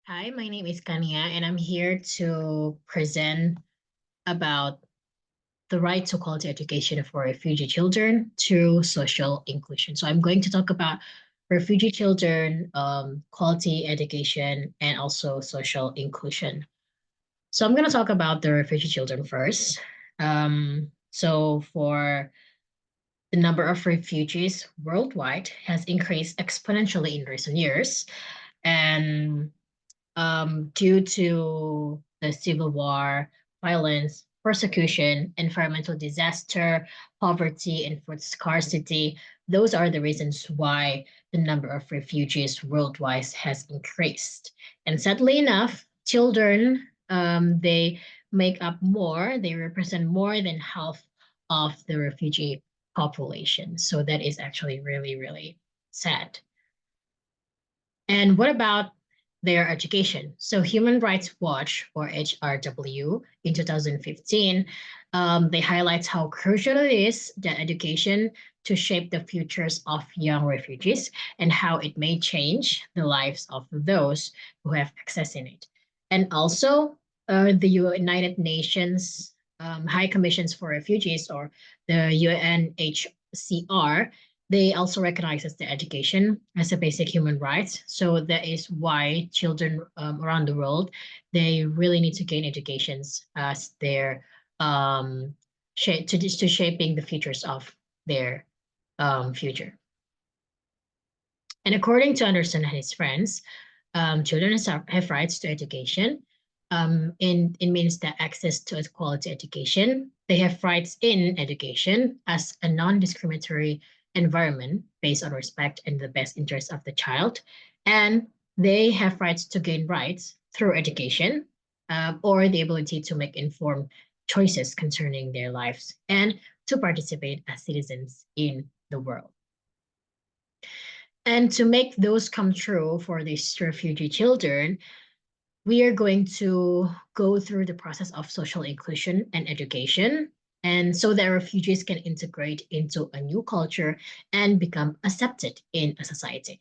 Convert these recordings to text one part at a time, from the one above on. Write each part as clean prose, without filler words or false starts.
Hi, my name is Kania, and I'm here to present about the right to quality education for refugee children through social inclusion. So I'm going to talk about refugee children, quality education, and also social inclusion. So I'm going to talk about the refugee children first. So for the number of refugees worldwide has increased exponentially in recent years, and due to the civil war, violence, persecution, environmental disaster, poverty, and food scarcity. Those are the reasons why the number of refugees worldwide has increased. And sadly enough, children, they make up more, they represent more than half of the refugee population. So that is actually really, really sad. And what about their education? So Human Rights Watch, or HRW, in 2015, they highlight how crucial it is that education to shape the futures of young refugees and how it may change the lives of those who have access in it. And also, the United Nations High Commissions for Refugees, or the UNHCR, they also recognizes the education as a basic human right. So that is why children around the world, they really need to gain educations as their to shaping the futures of their future. And according to Anderson and his friends, children have rights to education. It means that access to a quality education. They have rights in education as a non-discriminatory environment based on respect and the best interest of the child. And they have rights to gain rights through education, or the ability to make informed choices concerning their lives and to participate as citizens in the world. And to make those come true for these refugee children, we are going to go through the process of social inclusion and education. And so that refugees can integrate into a new culture and become accepted in a society.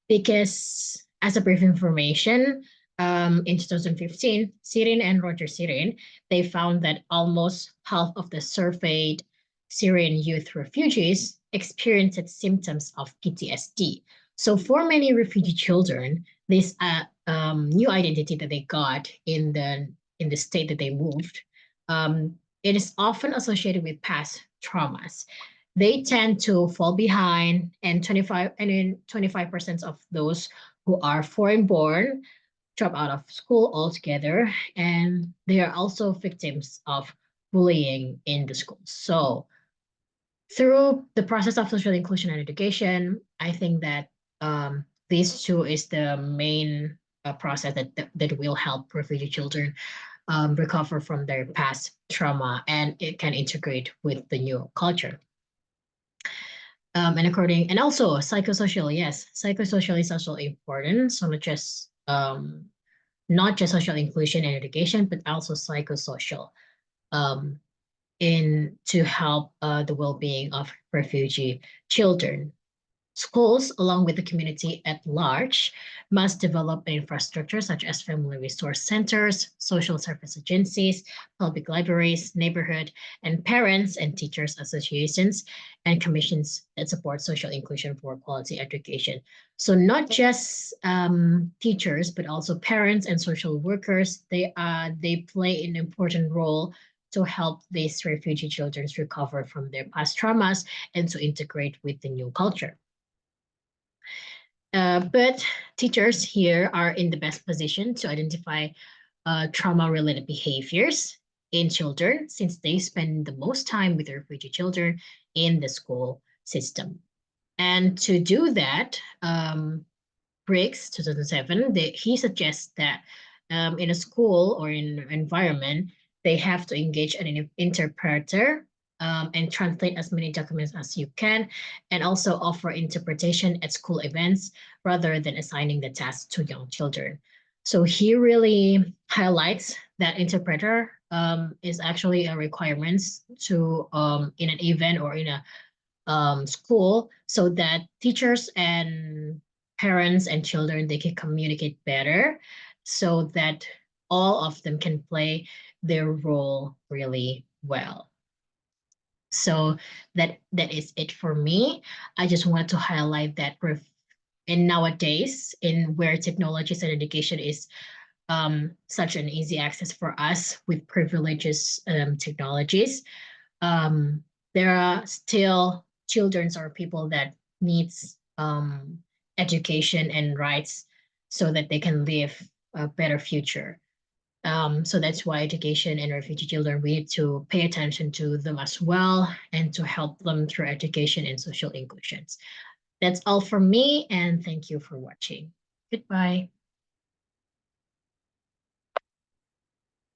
Because, as a brief information, in 2015, Sirin and Roger Sirin, they found that almost half of the surveyed Syrian youth refugees experienced symptoms of PTSD. So, for many refugee children, this new identity that they got in the state that they moved, it is often associated with past traumas. They tend to fall behind, and 25% of those who are foreign born drop out of school altogether, and they are also victims of bullying in the schools. So through the process of social inclusion and education, I think that these two is the main process that will help refugee children recover from their past trauma, and it can integrate with the new culture. And also psychosocial, yes, psychosocial is also important. So not just social inclusion and education, but also psychosocial, um, in to help the well-being of refugee children. Schools, along with the community at large, must develop an infrastructure such as family resource centers, social service agencies, public libraries, neighborhood and parents and teachers associations, and commissions that support social inclusion for quality education. So not just teachers, but also parents and social workers. They play an important role to help these refugee children recover from their past traumas and to integrate with the new culture. But teachers here are in the best position to identify trauma-related behaviors in children, since they spend the most time with refugee children in the school system. And to do that, Briggs, 2007, he suggests that in a school or in an environment, they have to engage an interpreter and translate as many documents as you can, and also offer interpretation at school events rather than assigning the task to young children. So he really highlights that interpreter is actually a requirement to in an event or in a school, so that teachers and parents and children, they can communicate better, so that all of them can play their role really well. So that is it for me. I just wanted to highlight that in nowadays, in where technologies and education is such an easy access for us with privileges technologies, um, there are still children or people that needs education and rights so that they can live a better future. So that's why education and refugee children, we need to pay attention to them as well and to help them through education and social inclusions. That's all from me, and thank you for watching. Goodbye.